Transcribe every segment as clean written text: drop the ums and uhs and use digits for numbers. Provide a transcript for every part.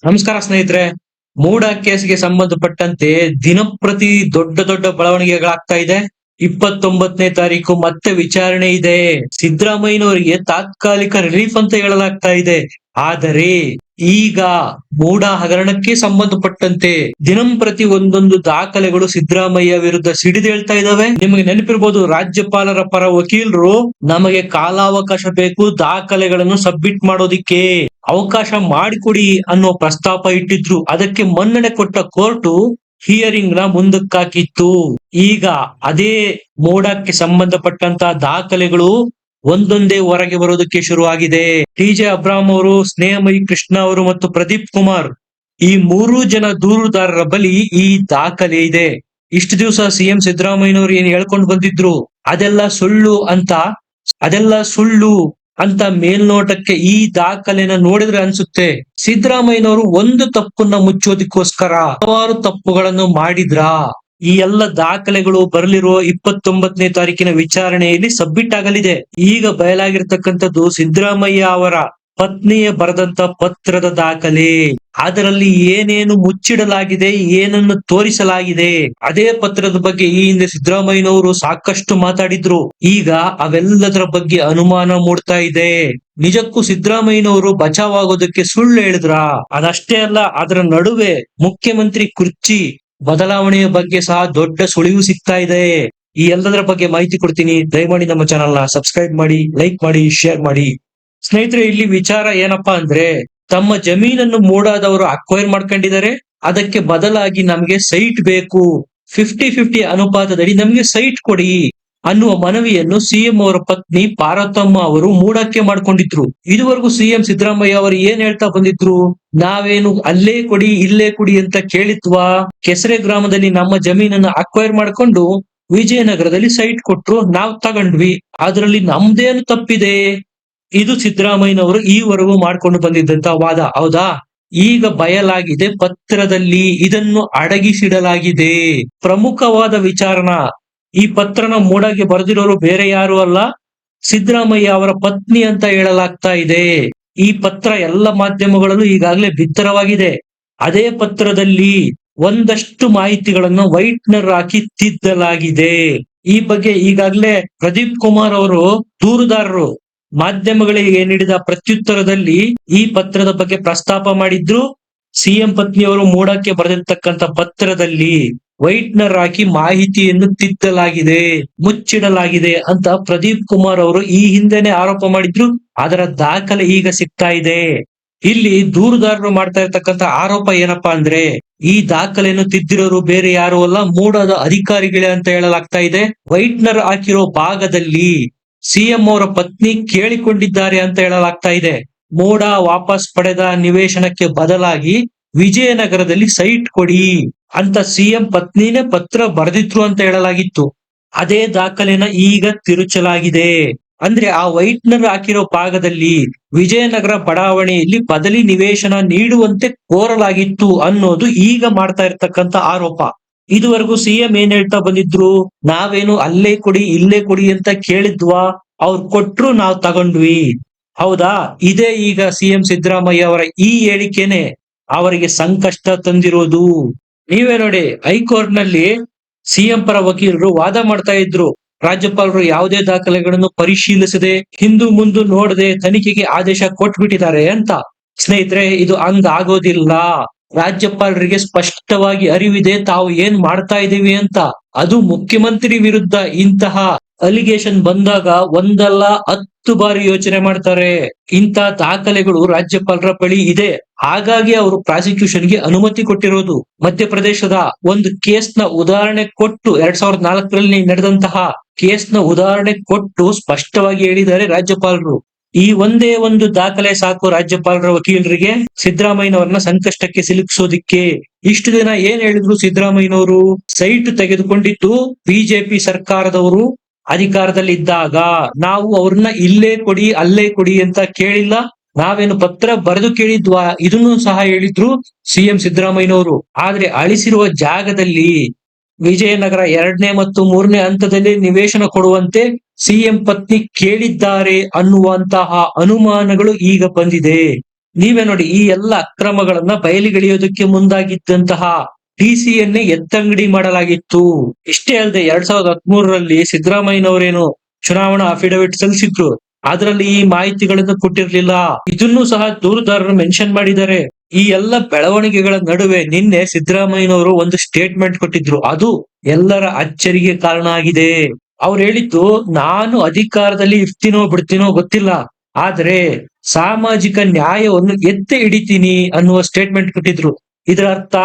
ನಮಸ್ಕಾರ ಸ್ನೇಹಿತರೆ. ಮೂಡ ಕೇಸ್ಗೆ ಸಂಬಂಧಪಟ್ಟಂತೆ ದಿನಪ್ರತಿ ದೊಡ್ಡ ದೊಡ್ಡ ಬೆಳವಣಿಗೆಗಳಾಗ್ತಾ ಇದೆ. 29ನೇ ತಾರೀಕು ಮತ್ತೆ ವಿಚಾರಣೆ ಇದೆ. ಸಿದ್ದರಾಮಯ್ಯನವರಿಗೆ ತಾತ್ಕಾಲಿಕ ರಿಲೀಫ್ ಅಂತ ಹೇಳಲಾಗ್ತಾ ಇದೆ. ಆದರೆ ಈಗ ಮೂಡ ಹಗರಣಕ್ಕೆ ಸಂಬಂಧಪಟ್ಟಂತೆ ದಿನಂಪ್ರತಿ ಒಂದೊಂದು ದಾಖಲೆಗಳು ಸಿದ್ದರಾಮಯ್ಯ ವಿರುದ್ಧ ಸಿಡಿದೇಳ್ತಾ ಇದಾವೆ. ನಿಮಗೆ ನೆನಪಿರ್ಬೋದು, ರಾಜ್ಯಪಾಲರ ಪರ ವಕೀಲರು ನಮಗೆ ಕಾಲಾವಕಾಶ ಬೇಕು, ದಾಖಲೆಗಳನ್ನು ಸಬ್ಮಿಟ್ ಮಾಡೋದಿಕ್ಕೆ ಅವಕಾಶ ಮಾಡಿಕೊಡಿ ಅನ್ನೋ ಪ್ರಸ್ತಾಪ ಇಟ್ಟಿದ್ರು. ಅದಕ್ಕೆ ಮನ್ನಣೆ ಕೊಟ್ಟ ಕೋರ್ಟು ಹಿಯರಿಂಗ್ ನ ಮುಂದಕ್ಕಾಕಿತ್ತು. ಈಗ ಅದೇ ಮೋಡಕ್ಕೆ ಸಂಬಂಧಪಟ್ಟಂತ ದಾಖಲೆಗಳು ಒಂದೊಂದೇ ಹೊರಗೆ ಬರೋದಕ್ಕೆ ಶುರುವಾಗಿದೆ. ಟಿ.ಜೆ. ಅಬ್ರಾಹಂ ಅವರು, ಸ್ನೇಹಮಯಿ ಕೃಷ್ಣ ಅವರು ಮತ್ತು ಪ್ರದೀಪ್ ಕುಮಾರ್, ಈ ಮೂರು ಜನ ದೂರುದಾರರ ಬಳಿ ಈ ದಾಖಲೆ ಇದೆ. ಇಷ್ಟು ದಿವಸ ಸಿಎಂ ಸಿದ್ದರಾಮಯ್ಯನವರು ಏನ್ ಹೇಳ್ಕೊಂಡು ಬಂದಿದ್ರು ಅದೆಲ್ಲ ಸುಳ್ಳು ಅಂತ ಮೇಲ್ನೋಟಕ್ಕೆ ಈ ದಾಖಲೆನ ನೋಡಿದ್ರೆ ಅನ್ಸುತ್ತೆ ಸಿದ್ದರಾಮಯ್ಯನವರು ಒಂದು ತಪ್ಪನ್ನ ಮುಚ್ಚೋದಕ್ಕೋಸ್ಕರ ಹಲವಾರು ತಪ್ಪುಗಳನ್ನು ಮಾಡಿದ್ರ. ಈ ಎಲ್ಲ ದಾಖಲೆಗಳು ಬರಲಿರುವ 29ನೇ ತಾರೀಕಿನ ವಿಚಾರಣೆಯಲ್ಲಿ ಸಬ್ಮಿಟ್ ಆಗಲಿದೆ. ಈಗ ಬಯಲಾಗಿರ್ತಕ್ಕಂಥದ್ದು ಸಿದ್ದರಾಮಯ್ಯ ಅವರ ಪತ್ನಿಯ ಬರೆದಂತ ಪತ್ರದ ದಾಖಲೆ. ಅದರಲ್ಲಿ ಏನೇನು ಮುಚ್ಚಿಡಲಾಗಿದೆ, ಏನನ್ನು ತೋರಿಸಲಾಗಿದೆ, ಅದೇ ಪತ್ರದ ಬಗ್ಗೆ ಈ ಹಿಂದೆ ಸಿದ್ದರಾಮಯ್ಯನವರು ಸಾಕಷ್ಟು ಮಾತಾಡಿದ್ರು. ಈಗ ಅವೆಲ್ಲದರ ಬಗ್ಗೆ ಅನುಮಾನ ಮೂಡ್ತಾ ಇದೆ. ನಿಜಕ್ಕೂ ಸಿದ್ದರಾಮಯ್ಯನವರು ಬಚಾವ್ ಆಗೋದಕ್ಕೆ ಸುಳ್ಳು ಹೇಳಿದ್ರ? ಅದಷ್ಟೇ ಅಲ್ಲ, ಅದರ ನಡುವೆ ಮುಖ್ಯಮಂತ್ರಿ ಕುರ್ಚಿ ಬದಲಾವಣೆಯ ಬಗ್ಗೆ ಸಹ ದೊಡ್ಡ ಸುಳಿವು ಸಿಗ್ತಾ ಇದೆ. ಈ ಎಲ್ಲದರ ಬಗ್ಗೆ ಮಾಹಿತಿ ಕೊಡ್ತೀನಿ. ದಯಮಾಡಿ ನಮ್ಮ ಚಾನಲ್ ನ ಸಬ್ಸ್ಕ್ರೈಬ್ ಮಾಡಿ, ಲೈಕ್ ಮಾಡಿ, ಶೇರ್ ಮಾಡಿ. ಸ್ನೇಹಿತರೆ, ಇಲ್ಲಿ ವಿಚಾರ ಏನಪ್ಪಾ ಅಂದ್ರೆ, ತಮ್ಮ ಜಮೀನನ್ನು ಮೂಡಾದವರು ಅಕ್ವೈರ್ ಮಾಡ್ಕೊಂಡಿದ್ದಾರೆ. ಅದಕ್ಕೆ ಬದಲಾಗಿ ನಮ್ಗೆ ಸೈಟ್ ಬೇಕು, 50-50 ಅನುಪಾತದಡಿ ನಮ್ಗೆ ಸೈಟ್ ಕೊಡಿ ಅನ್ನುವ ಮನವಿಯನ್ನು ಸಿಎಂ ಅವರ ಪತ್ನಿ ಪಾರ್ವತಮ್ಮ ಅವರು ಮೂಡಕ್ಕೆ ಮಾಡ್ಕೊಂಡಿದ್ರು. ಇದುವರೆಗೂ ಸಿಎಂ ಸಿದ್ದರಾಮಯ್ಯ ಅವರು ಏನ್ ಹೇಳ್ತಾ ಬಂದಿದ್ರು? ನಾವೇನು ಅಲ್ಲೇ ಕೊಡಿ ಇಲ್ಲೇ ಕೊಡಿ ಅಂತ ಕೇಳಿತ್ವಾ? ಕೆಸರೆ ಗ್ರಾಮದಲ್ಲಿ ನಮ್ಮ ಜಮೀನನ್ನ ಅಕ್ವೈರ್ ಮಾಡ್ಕೊಂಡು ವಿಜಯನಗರದಲ್ಲಿ ಸೈಟ್ ಕೊಟ್ರು, ನಾವ್ ತಗೊಂಡ್ವಿ, ಅದರಲ್ಲಿ ನಮ್ದೇನು ತಪ್ಪಿದೆ? ಇದು ಸಿದ್ದರಾಮಯ್ಯನವರು ಈವರೆಗೂ ಮಾಡ್ಕೊಂಡು ಬಂದಿದ್ದಂತ ವಾದ, ಹೌದಾ? ಈಗ ಬಯಲಾಗಿದೆ, ಪತ್ರದಲ್ಲಿ ಇದನ್ನು ಅಡಗಿಸಿಡಲಾಗಿದೆ. ಪ್ರಮುಖವಾದ ವಿಚಾರನ, ಈ ಪತ್ರನ ಮೂಡಾಗೆ ಬರೆದಿರೋರು ಬೇರೆ ಯಾರು ಅಲ್ಲ, ಸಿದ್ದರಾಮಯ್ಯ ಅವರ ಪತ್ನಿ ಅಂತ ಹೇಳಲಾಗ್ತಾ ಇದೆ. ಈ ಪತ್ರ ಎಲ್ಲ ಮಾಧ್ಯಮಗಳಲ್ಲೂ ಈಗಾಗಲೇ ಬಿತ್ತರವಾಗಿದೆ. ಅದೇ ಪತ್ರದಲ್ಲಿ ಒಂದಷ್ಟು ಮಾಹಿತಿಗಳನ್ನು ವೈಟ್ನರ್ ಹಾಕಿ ತಿದ್ದಲಾಗಿದೆ. ಈ ಬಗ್ಗೆ ಈಗಾಗಲೇ ಪ್ರದೀಪ್ ಕುಮಾರ್ ಅವರು ದೂರುದಾರರು ಮಾಧ್ಯಮಗಳಿಗೆ ನೀಡಿದ ಪ್ರತ್ಯುತ್ತರದಲ್ಲಿ ಈ ಪತ್ರದ ಬಗ್ಗೆ ಪ್ರಸ್ತಾಪ ಮಾಡಿದ್ರು. ಸಿಎಂ ಪತ್ನಿಯವರು ಮೂಡಕ್ಕೆ ಬರೆದಿರ್ತಕ್ಕಂಥ ಪತ್ರದಲ್ಲಿ ವೈಟ್ನರ್ ಹಾಕಿ ಮಾಹಿತಿಯನ್ನು ತಿದ್ದಲಾಗಿದೆ, ಮುಚ್ಚಿಡಲಾಗಿದೆ ಅಂತ ಪ್ರದೀಪ್ ಕುಮಾರ್ ಅವರು ಈ ಹಿಂದೆನೆ ಆರೋಪ ಮಾಡಿದ್ರು. ಅದರ ದಾಖಲೆ ಈಗ ಸಿಗ್ತಾ ಇದೆ. ಇಲ್ಲಿ ದೂರುದಾರರು ಮಾಡ್ತಾ ಇರ್ತಕ್ಕಂಥ ಆರೋಪ ಏನಪ್ಪಾ ಅಂದ್ರೆ, ಈ ದಾಖಲೆಯನ್ನು ತಿದ್ದಿರೋರು ಬೇರೆ ಯಾರು ಅಲ್ಲ, ಮೂಡದ ಅಧಿಕಾರಿಗಳೇ ಅಂತ ಹೇಳಲಾಗ್ತಾ ಇದೆ. ವೈಟ್ನರ್ ಹಾಕಿರೋ ಭಾಗದಲ್ಲಿ ಸಿಎಂ ಅವರ ಪತ್ನಿ ಕೇಳಿಕೊಂಡಿದ್ದಾರೆ ಅಂತ ಹೇಳಲಾಗ್ತಾ ಇದೆ. ಮೂಡ ವಾಪಸ್ ಪಡೆದ ನಿವೇಶನಕ್ಕೆ ಬದಲಾಗಿ ವಿಜಯನಗರದಲ್ಲಿ ಸೈಟ್ ಕೊಡಿ ಅಂತ ಸಿಎಂ ಪತ್ನಿನೇ ಪತ್ರ ಬರೆದಿದ್ರು ಅಂತ ಹೇಳಲಾಗಿತ್ತು. ಅದೇ ದಾಖಲೆನ ಈಗ ತಿರುಚಲಾಗಿದೆ. ಅಂದ್ರೆ ಆ ವೈಟ್ನರ್ ಹಾಕಿರೋ ಭಾಗದಲ್ಲಿ ವಿಜಯನಗರ ಬಡಾವಣೆಯಲ್ಲಿ ಬದಲಿ ನಿವೇಶನ ನೀಡುವಂತೆ ಕೋರಲಾಗಿತ್ತು ಅನ್ನೋದು ಈಗ ಮಾಡ್ತಾ ಇರ್ತಕ್ಕಂಥ ಆರೋಪ. ಇದುವರೆಗೂ ಸಿಎಂ ಏನ್ ಹೇಳ್ತಾ ಬಂದಿದ್ರು? ನಾವೇನು ಅಲ್ಲೇ ಕೊಡಿ ಇಲ್ಲೇ ಕೊಡಿ ಅಂತ ಕೇಳಿದ್ವಾ? ಅವ್ರು ಕೊಟ್ರು, ನಾವ್ ತಗೊಂಡ್ವಿ, ಹೌದಾ? ಇದೇ ಈಗ ಸಿಎಂ ಸಿದ್ದರಾಮಯ್ಯ ಅವರ ಈ ಹೇಳಿಕೆನೆ ಅವರಿಗೆ ಸಂಕಷ್ಟ ತಂದಿರೋದು. ನೀವೇ ನೋಡಿ, ಹೈಕೋರ್ಟ್ ನಲ್ಲಿ ಸಿಎಂ ಪರ ವಕೀಲರು ವಾದ ಮಾಡ್ತಾ ಇದ್ರು, ರಾಜ್ಯಪಾಲರು ಯಾವುದೇ ದಾಖಲೆಗಳನ್ನು ಪರಿಶೀಲಿಸದೆ ಹಿಂದು ಮುಂದು ನೋಡದೆ ತನಿಖೆಗೆ ಆದೇಶ ಕೊಟ್ಬಿಟ್ಟಿದ್ದಾರೆ ಅಂತ. ಸ್ನೇಹಿತರೆ, ಇದು ಹಂಗಾಗೋದಿಲ್ಲ. ರಾಜ್ಯಪಾಲರಿಗೆ ಸ್ಪಷ್ಟವಾಗಿ ಅರಿವಿದೆ ತಾವು ಏನ್ ಮಾಡ್ತಾ ಇದೀವಿ ಅಂತ. ಅದು ಮುಖ್ಯಮಂತ್ರಿ ವಿರುದ್ಧ ಇಂತಹ ಅಲಿಗೇಷನ್ ಬಂದಾಗ ಒಂದಲ್ಲ 10 ಬಾರಿ ಯೋಚನೆ ಮಾಡ್ತಾರೆ. ಇಂಥ ದಾಖಲೆಗಳು ರಾಜ್ಯಪಾಲರ ಬಳಿ ಇದೆ, ಹಾಗಾಗಿ ಅವರು ಪ್ರಾಸಿಕ್ಯೂಷನ್ಗೆ ಅನುಮತಿ ಕೊಟ್ಟಿರೋದು. ಮಧ್ಯಪ್ರದೇಶದ ಒಂದು ಕೇಸ್ನ ಉದಾಹರಣೆ ಕೊಟ್ಟು, 2004ರಲ್ಲಿ ನಡೆದಂತಹ ಕೇಸ್ನ ಉದಾಹರಣೆ ಕೊಟ್ಟು ಸ್ಪಷ್ಟವಾಗಿ ಹೇಳಿದ್ದಾರೆ ರಾಜ್ಯಪಾಲರು. ಈ ಒಂದೇ ಒಂದು ದಾಖಲೆ ಸಾಕು ರಾಜ್ಯಪಾಲರ ವಕೀಲರಿಗೆ ಸಿದ್ದರಾಮಯ್ಯನವರನ್ನ ಸಂಕಷ್ಟಕ್ಕೆ ಸಿಲುಕಿಸೋದಿಕ್ಕೆ. ಇಷ್ಟು ದಿನ ಏನ್ ಹೇಳಿದ್ರು ಸಿದ್ದರಾಮಯ್ಯನವರು? ಸೈಟ್ ತೆಗೆದುಕೊಂಡಿದ್ದು ಬಿಜೆಪಿ ಸರ್ಕಾರದವರು ಅಧಿಕಾರದಲ್ಲಿದ್ದಾಗ, ನಾವು ಅವ್ರನ್ನ ಇಲ್ಲೇ ಕೊಡಿ ಅಲ್ಲೇ ಕೊಡಿ ಅಂತ ಕೇಳಿಲ್ಲ, ನಾವೇನು ಪತ್ರ ಬರೆದು ಕೇಳಿದ್ವಾ? ಇದನ್ನು ಸಹ ಹೇಳಿದ್ರು ಸಿಎಂ ಸಿದ್ದರಾಮಯ್ಯನವರು. ಆದ್ರೆ ಅಳಿಸಿರುವ ಜಾಗದಲ್ಲಿ ವಿಜಯನಗರ 2ನೇ ಮತ್ತು 3ನೇ ಹಂತದಲ್ಲಿ ನಿವೇಶನ ಕೊಡುವಂತೆ ಸಿಎಂ ಪತ್ನಿ ಕೇಳಿದ್ದಾರೆ ಅನ್ನುವಂತಹ ಅನುಮಾನಗಳು ಈಗ ಬಂದಿದೆ. ನೀವೇ ನೋಡಿ, ಈ ಎಲ್ಲ ಅಕ್ರಮಗಳನ್ನ ಬಯಲಿಗೆಳೆಯೋದಕ್ಕೆ ಮುಂದಾಗಿದ್ದಂತಹ ಡಿಸಿಯನ್ನೇ ಎತ್ತಂಗಡಿ ಮಾಡಲಾಗಿತ್ತು. ಇಷ್ಟೇ ಅಲ್ಲದೆ 2013ರಲ್ಲಿ ಸಿದ್ದರಾಮಯ್ಯನವರೇನು ಚುನಾವಣಾ ಅಫಿಡವಿಟ್ ಸಲ್ಲಿಸಿದ್ರು, ಅದರಲ್ಲಿ ಈ ಮಾಹಿತಿಗಳನ್ನು ಕೊಟ್ಟಿರ್ಲಿಲ್ಲ. ಇದನ್ನು ಸಹ ದೂರುದಾರರು ಮೆನ್ಷನ್ ಮಾಡಿದ್ದಾರೆ. ಈ ಎಲ್ಲ ಬೆಳವಣಿಗೆಗಳ ನಡುವೆ ನಿನ್ನೆ ಸಿದ್ದರಾಮಯ್ಯನವರು ಒಂದು ಸ್ಟೇಟ್ಮೆಂಟ್ ಕೊಟ್ಟಿದ್ರು, ಅದು ಎಲ್ಲರ ಅಚ್ಚರಿಗೆ ಕಾರಣ ಆಗಿದೆ. ಅವ್ರು ಹೇಳಿದ್ದು, ನಾನು ಅಧಿಕಾರದಲ್ಲಿ ಇರ್ತೀನೋ ಬಿಡ್ತೀನೋ ಗೊತ್ತಿಲ್ಲ, ಆದ್ರೆ ಸಾಮಾಜಿಕ ನ್ಯಾಯವನ್ನು ಎತ್ತಿ ಹಿಡಿತೀನಿ ಅನ್ನುವ ಸ್ಟೇಟ್ಮೆಂಟ್ ಕೊಟ್ಟಿದ್ರು. ಇದರ ಅರ್ಥ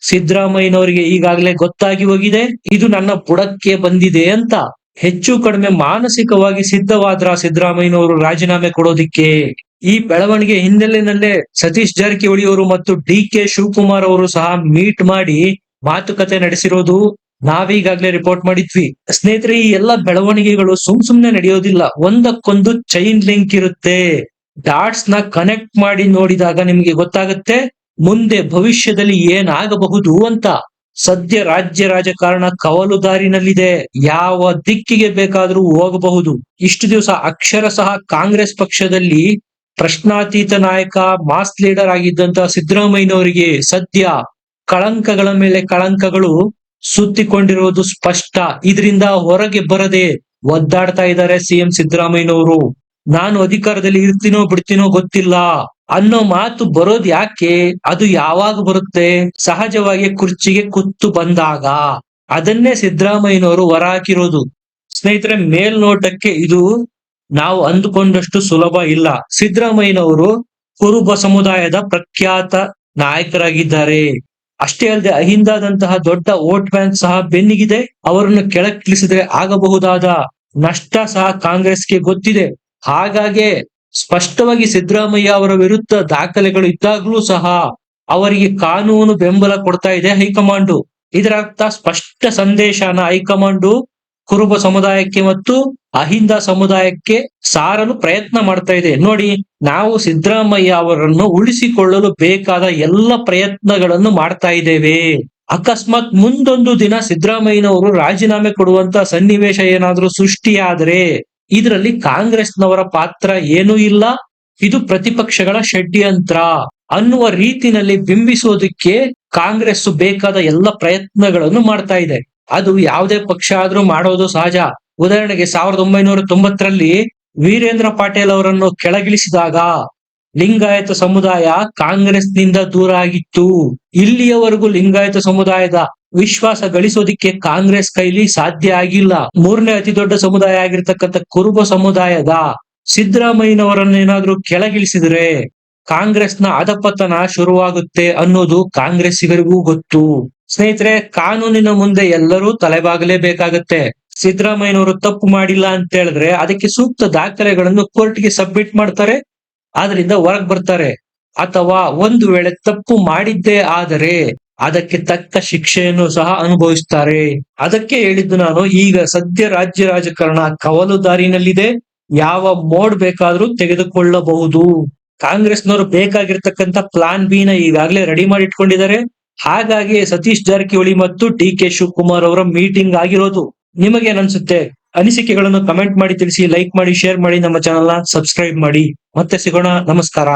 ಸಿದ್ದರಾಮಯ್ಯನವರಿಗೆ ಈಗಾಗಲೇ ಗೊತ್ತಾಗಿ ಹೋಗಿದೆ, ಇದು ನನ್ನ ಬುಡಕ್ಕೆ ಬಂದಿದೆ ಅಂತ. ಹೆಚ್ಚು ಕಡಿಮೆ ಮಾನಸಿಕವಾಗಿ ಸಿದ್ಧವಾದ್ರ ಸಿದ್ದರಾಮಯ್ಯನವರು ರಾಜೀನಾಮೆ ಕೊಡೋದಿಕ್ಕೆ? ಈ ಬೆಳವಣಿಗೆ ಹಿನ್ನೆಲೆಯಲ್ಲೇ ಸತೀಶ್ ಜಾರಕಿಹೊಳಿ ಅವರು ಮತ್ತು ಡಿ.ಕೆ. ಶಿವಕುಮಾರ್ ಅವರು ಸಹ ಮೀಟ್ ಮಾಡಿ ಮಾತುಕತೆ ನಡೆಸಿರೋದು ನಾವೀಗಾಗ್ಲೇ ರಿಪೋರ್ಟ್ ಮಾಡಿದ್ವಿ. ಸ್ನೇಹಿತರೆ, ಈ ಎಲ್ಲ ಬೆಳವಣಿಗೆಗಳು ಸುಮ್ನೆ ನಡೆಯೋದಿಲ್ಲ, ಒಂದಕ್ಕೊಂದು ಚೈನ್ ಲಿಂಕ್ ಇರುತ್ತೆ. ಡಾಟ್ಸ್ ನ ಕನೆಕ್ಟ್ ಮಾಡಿ ನೋಡಿದಾಗ ನಿಮ್ಗೆ ಗೊತ್ತಾಗುತ್ತೆ ಮುಂದೆ ಭವಿಷ್ಯದಲ್ಲಿ ಏನಾಗಬಹುದು ಅಂತ. ಸದ್ಯ ರಾಜ್ಯ ರಾಜಕಾರಣ ಕವಲು ದಾರಿನಲ್ಲಿದೆ, ಯಾವ ದಿಕ್ಕಿಗೆ ಬೇಕಾದ್ರೂ ಹೋಗಬಹುದು. ಇಷ್ಟು ದಿವಸ ಅಕ್ಷರಶಃ ಕಾಂಗ್ರೆಸ್ ಪಕ್ಷದಲ್ಲಿ ಪ್ರಶ್ನಾತೀತ ನಾಯಕ, ಮಾಸ್ ಲೀಡರ್ ಆಗಿದ್ದಂತ ಸಿದ್ದರಾಮಯ್ಯನವರಿಗೆ ಸದ್ಯ ಕಳಂಕಗಳ ಮೇಲೆ ಕಳಂಕಗಳು ಸುತ್ತಿಕೊಂಡಿರುವುದು ಸ್ಪಷ್ಟ. ಇದರಿಂದ ಹೊರಗೆ ಬರದೆ ಒದ್ದಾಡ್ತಾ ಇದ್ದಾರೆ ಸಿಎಂ ಸಿದ್ದರಾಮಯ್ಯನವರು. ನಾನು ಅಧಿಕಾರದಲ್ಲಿ ಇರ್ತೀನೋ ಬಿಡ್ತೀನೋ ಗೊತ್ತಿಲ್ಲ ಅನ್ನೋ ಮಾತು ಬರೋದ್ ಯಾಕೆ? ಅದು ಯಾವಾಗ ಬರುತ್ತೆ? ಸಹಜವಾಗಿ ಕುರ್ಚಿಗೆ ಕುತ್ತು ಬಂದಾಗ. ಅದನ್ನೇ ಸಿದ್ದರಾಮಯ್ಯನವರು ಹೊರ ಹಾಕಿರೋದು. ಸ್ನೇಹಿತರೆ, ಮೇಲ್ನೋಟಕ್ಕೆ ಇದು ನಾವು ಅಂದುಕೊಂಡಷ್ಟು ಸುಲಭ ಇಲ್ಲ. ಸಿದ್ದರಾಮಯ್ಯನವರು ಕುರುಬ ಸಮುದಾಯದ ಪ್ರಖ್ಯಾತ ನಾಯಕರಾಗಿದ್ದಾರೆ. ಅಷ್ಟೇ ಅಲ್ಲದೆ ಅಹಿಂದದಂತಹ ದೊಡ್ಡ ವೋಟ್ ಬ್ಯಾಂಕ್ ಸಹ ಬೆನ್ನಿಗಿದೆ. ಅವರನ್ನು ಕೆಳಕ್ಕಿಳಿಸಿದ್ರೆ ಆಗಬಹುದಾದ ನಷ್ಟ ಸಹ ಕಾಂಗ್ರೆಸ್ಗೆ ಗೊತ್ತಿದೆ. ಹಾಗಾಗಿ ಸ್ಪಷ್ಟವಾಗಿ ಸಿದ್ದರಾಮಯ್ಯ ಅವರ ವಿರುದ್ಧ ದಾಖಲೆಗಳು ಇದ್ದಾಗಲೂ ಸಹ ಅವರಿಗೆ ಕಾನೂನು ಬೆಂಬಲ ಕೊಡ್ತಾ ಇದೆ ಹೈಕಮಾಂಡ್. ಇದರ ಅರ್ಥ ಸ್ಪಷ್ಟ ಸಂದೇಶನ ಹೈಕಮಾಂಡ್ ಕುರುಬ ಸಮುದಾಯಕ್ಕೆ ಮತ್ತು ಅಹಿಂದ ಸಮುದಾಯಕ್ಕೆ ಸಾರಲು ಪ್ರಯತ್ನ ಮಾಡ್ತಾ ಇದೆ. ನೋಡಿ, ನಾವು ಸಿದ್ದರಾಮಯ್ಯ ಅವರನ್ನು ಉಳಿಸಿಕೊಳ್ಳಲು ಬೇಕಾದ ಎಲ್ಲ ಪ್ರಯತ್ನಗಳನ್ನು ಮಾಡ್ತಾ ಇದ್ದೇವೆ. ಅಕಸ್ಮಾತ್ ಮುಂದೊಂದು ದಿನ ಸಿದ್ದರಾಮಯ್ಯನವರು ರಾಜೀನಾಮೆ ಕೊಡುವಂತ ಸನ್ನಿವೇಶ ಏನಾದ್ರೂ ಸೃಷ್ಟಿಯಾದರೆ ಇದರಲ್ಲಿ ಕಾಂಗ್ರೆಸ್ನವರ ಪಾತ್ರ ಏನೂ ಇಲ್ಲ, ಇದು ಪ್ರತಿಪಕ್ಷಗಳ ಷಡ್ಯಂತ್ರ ಅನ್ನುವ ರೀತಿನಲ್ಲಿ ಬಿಂಬಿಸೋದಕ್ಕೆ ಕಾಂಗ್ರೆಸ್ ಬೇಕಾದ ಎಲ್ಲ ಪ್ರಯತ್ನಗಳನ್ನು ಮಾಡ್ತಾ ಇದೆ. ಅದು ಯಾವುದೇ ಪಕ್ಷ ಆದ್ರೂ ಮಾಡೋದು ಸಹಜ. ಉದಾಹರಣೆಗೆ 1990ರಲ್ಲಿ ವೀರೇಂದ್ರ ಪಾಟೀಲ್ ಅವರನ್ನು ಕೆಳಗಿಳಿಸಿದಾಗ ಲಿಂಗಾಯತ ಸಮುದಾಯ ಕಾಂಗ್ರೆಸ್ನಿಂದ ದೂರ ಆಗಿತ್ತು. ಇಲ್ಲಿಯವರೆಗೂ ಲಿಂಗಾಯತ ಸಮುದಾಯದ ವಿಶ್ವಾಸ ಗಳಿಸೋದಿಕ್ಕೆ ಕಾಂಗ್ರೆಸ್ ಕೈಲಿ ಸಾಧ್ಯ ಆಗಿಲ್ಲ. ಮೂರನೇ ಅತಿ ದೊಡ್ಡ ಸಮುದಾಯ ಆಗಿರ್ತಕ್ಕಂಥ ಕುರುಬ ಸಮುದಾಯದ ಸಿದ್ದರಾಮಯ್ಯನವರನ್ನೇನಾದ್ರೂ ಕೆಳಗಿಳಿಸಿದ್ರೆ ಕಾಂಗ್ರೆಸ್ನ ಅಧಪತನ ಶುರುವಾಗುತ್ತೆ ಅನ್ನೋದು ಕಾಂಗ್ರೆಸ್ಸಿಗರಿಗೂ ಗೊತ್ತು. ಸ್ನೇಹಿತರೆ, ಕಾನೂನಿನ ಮುಂದೆ ಎಲ್ಲರೂ ತಲೆಬಾಗಲೇಬೇಕಾಗತ್ತೆ. ಸಿದ್ದರಾಮಯ್ಯನವರು ತಪ್ಪು ಮಾಡಿಲ್ಲ ಅಂತ ಹೇಳಿದ್ರೆ ಅದಕ್ಕೆ ಸೂಕ್ತ ದಾಖಲೆಗಳನ್ನು ಕೋರ್ಟ್ಗೆ ಸಬ್ಮಿಟ್ ಮಾಡ್ತಾರೆ, ಆದ್ರಿಂದ ಹೊರಗ್ ಬರ್ತಾರೆ. ಅಥವಾ ಒಂದು ವೇಳೆ ತಪ್ಪು ಮಾಡಿದ್ದೇ ಆದರೆ ಅದಕ್ಕೆ ತಕ್ಕ ಶಿಕ್ಷೆಯನ್ನು ಸಹ ಅನುಭವಿಸ್ತಾರೆ. ಅದಕ್ಕೆ ಹೇಳಿದ್ದು ನಾನು, ಈಗ ಸದ್ಯ ರಾಜ್ಯ ರಾಜಕಾರಣ ಕವಲು ದಾರಿನಲ್ಲಿದೆ, ಯಾವ ಮೋಡ್ ಬೇಕಾದ್ರೂ ತೆಗೆದುಕೊಳ್ಳಬಹುದು. ಕಾಂಗ್ರೆಸ್ನವರು ಬೇಕಾಗಿರ್ತಕ್ಕಂಥ ಪ್ಲಾನ್ ಬಿ ನ ಈಗಾಗಲೇ ರೆಡಿ ಮಾಡಿ ಇಟ್ಕೊಂಡಿದ್ದಾರೆ. ಹಾಗಾಗಿ ಸತೀಶ್ ಜಾರಕಿಹೊಳಿ ಮತ್ತು ಡಿ.ಕೆ. ಶಿವಕುಮಾರ್ ಅವರ ಮೀಟಿಂಗ್ ಆಗಿರೋದು. ನಿಮಗೇನ್ ಅನ್ಸುತ್ತೆ? ಅನಿಸಿಕೆಗಳನ್ನು ಕಮೆಂಟ್ ಮಾಡಿ ತಿಳಿಸಿ, ಲೈಕ್ ಮಾಡಿ, ಶೇರ್ ಮಾಡಿ, ನಮ್ಮ ಚಾನೆಲ್ ನ ಸಬ್ಸ್ಕ್ರೈಬ್ ಮಾಡಿ. ಮತ್ತೆ ಸಿಗೋಣ. ನಮಸ್ಕಾರ.